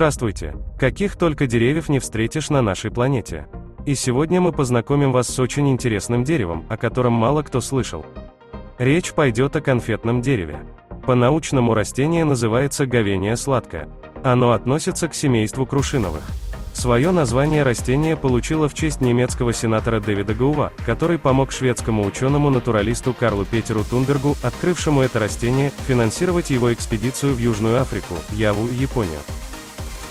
Здравствуйте! Каких только деревьев не встретишь на нашей планете. И сегодня мы познакомим вас с очень интересным деревом, о котором мало кто слышал. Речь пойдет о конфетном дереве. По-научному растение называется говения сладкое. Оно относится к семейству крушиновых. Свое название растение получило в честь немецкого сенатора Дэвида Гаува, который помог шведскому ученому-натуралисту Карлу Петеру Тунбергу, открывшему это растение, финансировать его экспедицию в Южную Африку, Яву, Японию.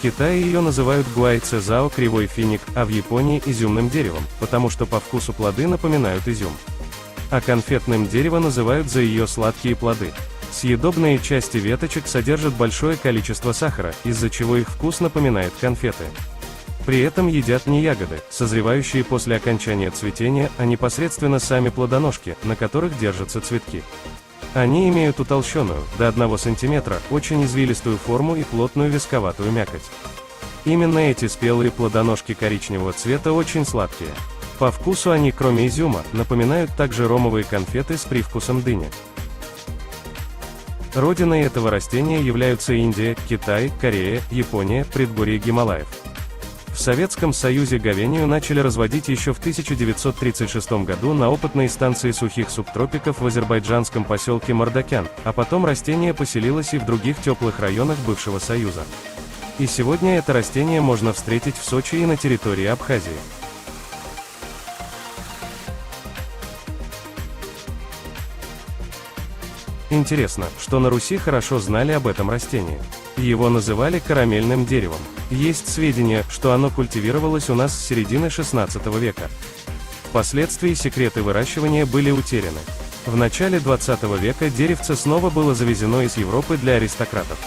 В Китае ее называют гуайцзао кривой финик, а в Японии изюмным деревом, потому что по вкусу плоды напоминают изюм. А конфетным дерево называют за ее сладкие плоды. Съедобные части веточек содержат большое количество сахара, из-за чего их вкус напоминает конфеты. При этом едят не ягоды, созревающие после окончания цветения, а непосредственно сами плодоножки, на которых держатся цветки. Они имеют утолщенную, до 1 см, очень извилистую форму и плотную висковатую мякоть. Именно эти спелые плодоножки коричневого цвета очень сладкие. По вкусу они, кроме изюма, напоминают также ромовые конфеты с привкусом дыни. Родиной этого растения являются Индия, Китай, Корея, Япония, предгорье Гималаев. В Советском Союзе говению начали разводить еще в 1936 году на опытной станции сухих субтропиков в азербайджанском поселке Мардакян, а потом растение поселилось и в других теплых районах бывшего Союза. И сегодня это растение можно встретить в Сочи и на территории Абхазии. Интересно, что на Руси хорошо знали об этом растении. Его называли карамельным деревом. Есть сведения, что оно культивировалось у нас с середины XVI века. Впоследствии секреты выращивания были утеряны. В начале XX века деревце снова было завезено из Европы для аристократов.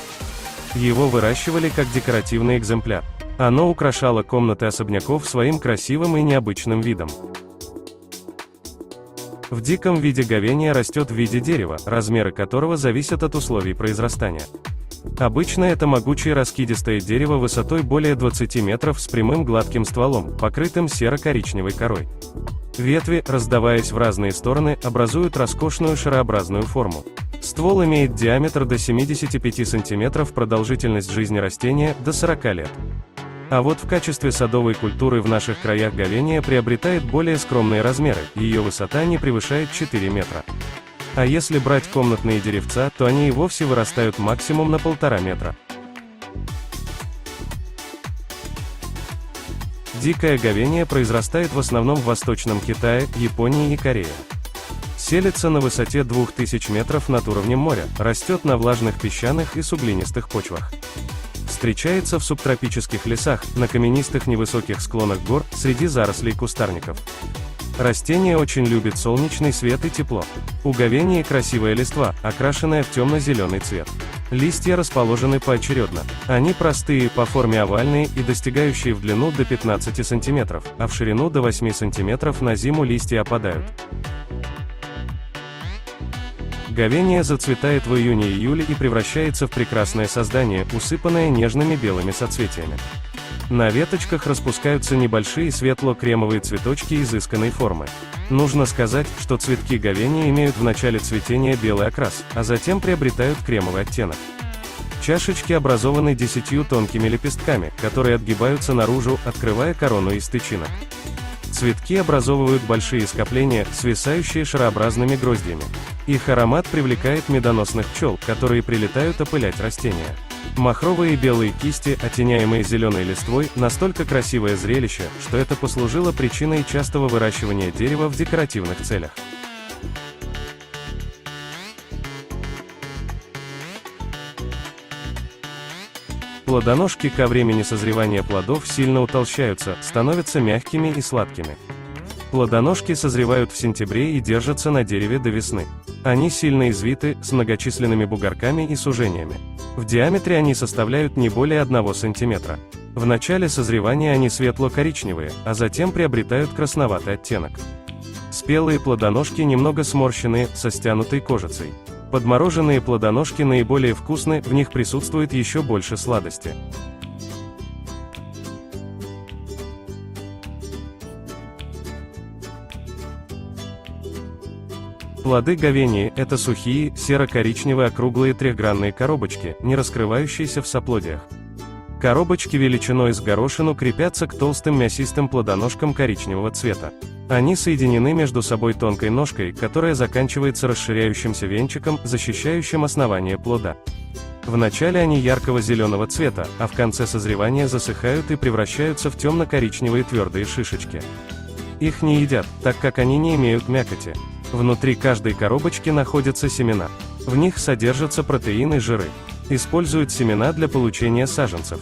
Его выращивали как декоративный экземпляр. Оно украшало комнаты особняков своим красивым и необычным видом. В диком виде говения растет в виде дерева, размеры которого зависят от условий произрастания. Обычно это могучее раскидистое дерево высотой более 20 метров с прямым гладким стволом, покрытым серо-коричневой корой. Ветви, раздаваясь в разные стороны, образуют роскошную шарообразную форму. Ствол имеет диаметр до 75 см, продолжительность жизни растения – до 40 лет. А вот в качестве садовой культуры в наших краях говения приобретает более скромные размеры, ее высота не превышает 4 метра. А если брать комнатные деревца, то они и вовсе вырастают максимум на 1,5 метра. Дикое говение произрастает в основном в Восточном Китае, Японии и Корее. Селится на высоте 2000 метров над уровнем моря, растет на влажных песчаных и суглинистых почвах. Встречается в субтропических лесах, на каменистых невысоких склонах гор, среди зарослей кустарников. Растение очень любит солнечный свет и тепло. У говении красивая листва, окрашенная в темно-зеленый цвет. Листья расположены поочередно. Они простые, по форме овальные и достигающие в длину до 15 см, а в ширину до 8 см. На зиму листья опадают. Говения зацветает в июне-июле и превращается в прекрасное создание, усыпанное нежными белыми соцветиями. На веточках распускаются небольшие светло-кремовые цветочки изысканной формы. Нужно сказать, что цветки говения имеют в начале цветения белый окрас, а затем приобретают кремовый оттенок. Чашечки образованы 10 тонкими лепестками, которые отгибаются наружу, открывая корону из тычинок. Цветки образовывают большие скопления, свисающие шарообразными гроздьями. Их аромат привлекает медоносных пчел, которые прилетают опылять растения. Махровые белые кисти, оттеняемые зеленой листвой, настолько красивое зрелище, что это послужило причиной частого выращивания дерева в декоративных целях. Плодоножки ко времени созревания плодов сильно утолщаются, становятся мягкими и сладкими. Плодоножки созревают в сентябре и держатся на дереве до весны. Они сильно извиты, с многочисленными бугорками и сужениями. В диаметре они составляют не более 1 см. В начале созревания они светло-коричневые, а затем приобретают красноватый оттенок. Спелые плодоножки немного сморщенные, со стянутой кожицей. Подмороженные плодоножки наиболее вкусны, в них присутствует еще больше сладости. Плоды говении – это сухие, серо-коричневые округлые трехгранные коробочки, не раскрывающиеся в соплодиях. Коробочки величиной с горошину крепятся к толстым мясистым плодоножкам коричневого цвета. Они соединены между собой тонкой ножкой, которая заканчивается расширяющимся венчиком, защищающим основание плода. Вначале они яркого зеленого цвета, а в конце созревания засыхают и превращаются в темно-коричневые твердые шишечки. Их не едят, так как они не имеют мякоти. Внутри каждой коробочки находятся семена. В них содержатся протеины и жиры. Используют семена для получения саженцев.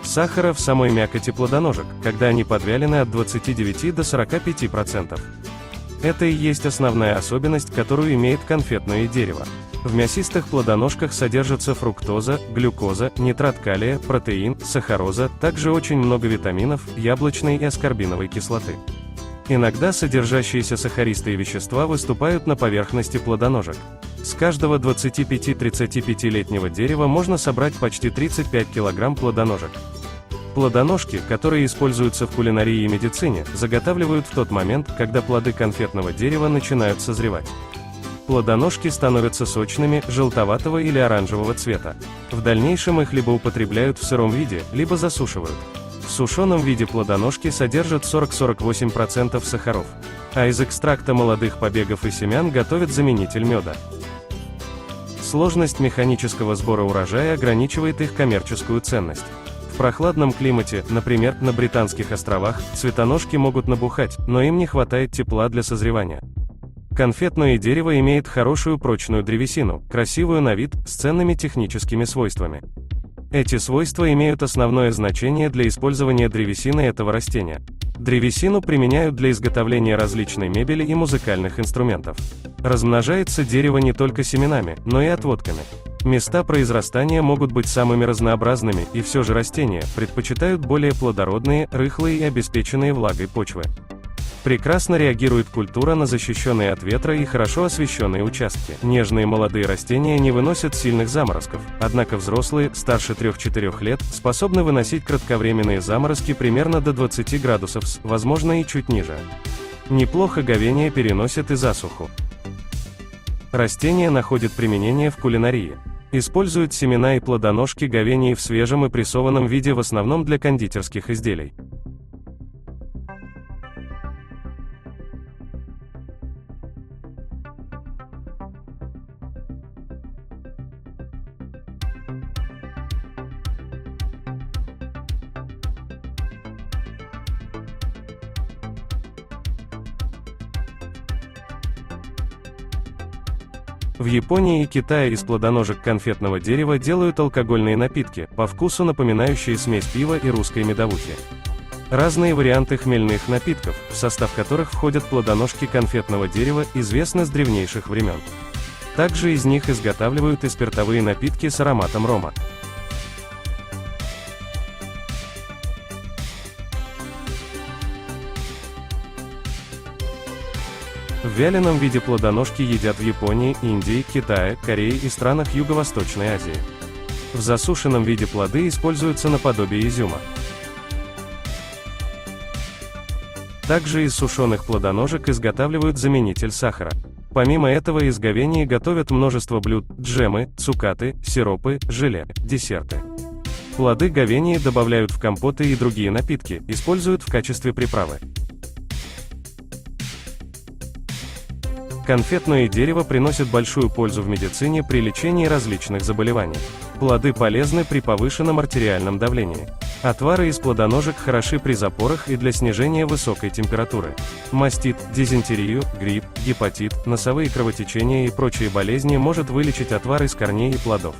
Сахара в самой мякоти плодоножек, когда они подвялены от 29 до 45%. Это и есть основная особенность, которую имеет конфетное дерево. В мясистых плодоножках содержатся фруктоза, глюкоза, нитрат калия, протеин, сахароза, также очень много витаминов, яблочной и аскорбиновой кислоты. Иногда содержащиеся сахаристые вещества выступают на поверхности плодоножек. С каждого 25-35-летнего дерева можно собрать почти 35 кг плодоножек. Плодоножки, которые используются в кулинарии и медицине, заготавливают в тот момент, когда плоды конфетного дерева начинают созревать. Плодоножки становятся сочными, желтоватого или оранжевого цвета. В дальнейшем их либо употребляют в сыром виде, либо засушивают. В сушеном виде плодоножки содержат 40-48% сахаров, а из экстракта молодых побегов и семян готовят заменитель меда. Сложность механического сбора урожая ограничивает их коммерческую ценность. В прохладном климате, например, на Британских островах, цветоножки могут набухать, но им не хватает тепла для созревания. Конфетное дерево имеет хорошую прочную древесину, красивую на вид, с ценными техническими свойствами. Эти свойства имеют основное значение для использования древесины этого растения. Древесину применяют для изготовления различной мебели и музыкальных инструментов. Размножается дерево не только семенами, но и отводками. Места произрастания могут быть самыми разнообразными, и все же растения предпочитают более плодородные, рыхлые и обеспеченные влагой почвы. Прекрасно реагирует культура на защищенные от ветра и хорошо освещенные участки. Нежные молодые растения не выносят сильных заморозков, однако взрослые, старше 3-4 лет, способны выносить кратковременные заморозки примерно до 20 градусов С, возможно и чуть ниже. Неплохо говение переносит и засуху. Растение находит применение в кулинарии. Используют семена и плодоножки говении в свежем и прессованном виде в основном для кондитерских изделий. В Японии и Китае из плодоножек конфетного дерева делают алкогольные напитки, по вкусу напоминающие смесь пива и русской медовухи. Разные варианты хмельных напитков, в состав которых входят плодоножки конфетного дерева, известны с древнейших времен. Также из них изготавливают и спиртовые напитки с ароматом рома. В вяленом виде плодоножки едят в Японии, Индии, Китае, Корее и странах Юго-Восточной Азии. В засушенном виде плоды используются наподобие изюма. Также из сушеных плодоножек изготавливают заменитель сахара. Помимо этого из говении готовят множество блюд: джемы, цукаты, сиропы, желе, десерты. Плоды говении добавляют в компоты и другие напитки, используют в качестве приправы. Конфетное дерево приносит большую пользу в медицине при лечении различных заболеваний. Плоды полезны при повышенном артериальном давлении. Отвары из плодоножек хороши при запорах и для снижения высокой температуры. Мастит, дизентерию, грипп, гепатит, носовые кровотечения и прочие болезни может вылечить отвар из корней и плодов.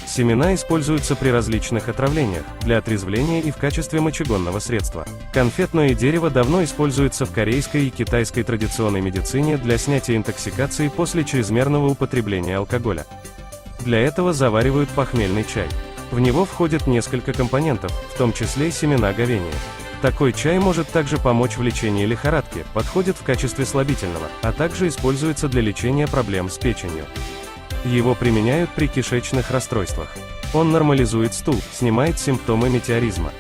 Семена используются при различных отравлениях, для отрезвления и в качестве мочегонного средства. Конфетное дерево давно используется в корейской и китайской традиционной медицине для снятия интоксикации после чрезмерного употребления алкоголя. Для этого заваривают похмельный чай. В него входит несколько компонентов, в том числе семена говения. Такой чай может также помочь в лечении лихорадки, подходит в качестве слабительного, а также используется для лечения проблем с печенью. Его применяют при кишечных расстройствах. Он нормализует стул, снимает симптомы метеоризма.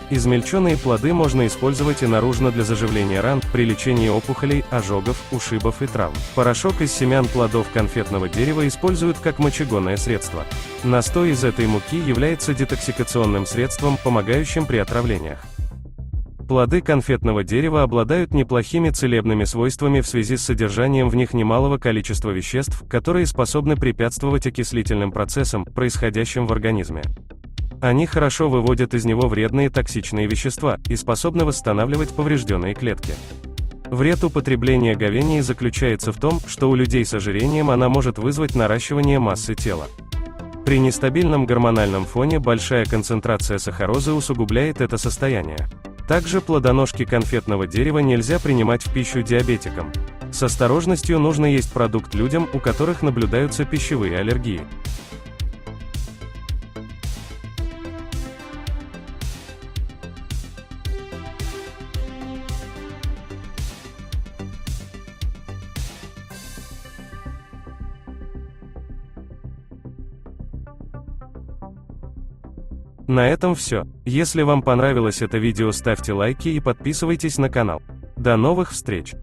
Измельченные плоды можно использовать и наружно для заживления ран, при лечении опухолей, ожогов, ушибов и травм. Порошок из семян плодов конфетного дерева используют как мочегонное средство. Настой из этой муки является детоксикационным средством, помогающим при отравлениях. Плоды конфетного дерева обладают неплохими целебными свойствами в связи с содержанием в них немалого количества веществ, которые способны препятствовать окислительным процессам, происходящим в организме. Они хорошо выводят из него вредные токсичные вещества и способны восстанавливать поврежденные клетки. Вред употребления говении заключается в том, что у людей с ожирением она может вызвать наращивание массы тела. При нестабильном гормональном фоне большая концентрация сахарозы усугубляет это состояние. Также плодоножки конфетного дерева нельзя принимать в пищу диабетикам. С осторожностью нужно есть продукт людям, у которых наблюдаются пищевые аллергии. На этом все. Если вам понравилось это видео, ставьте лайки и подписывайтесь на канал. До новых встреч!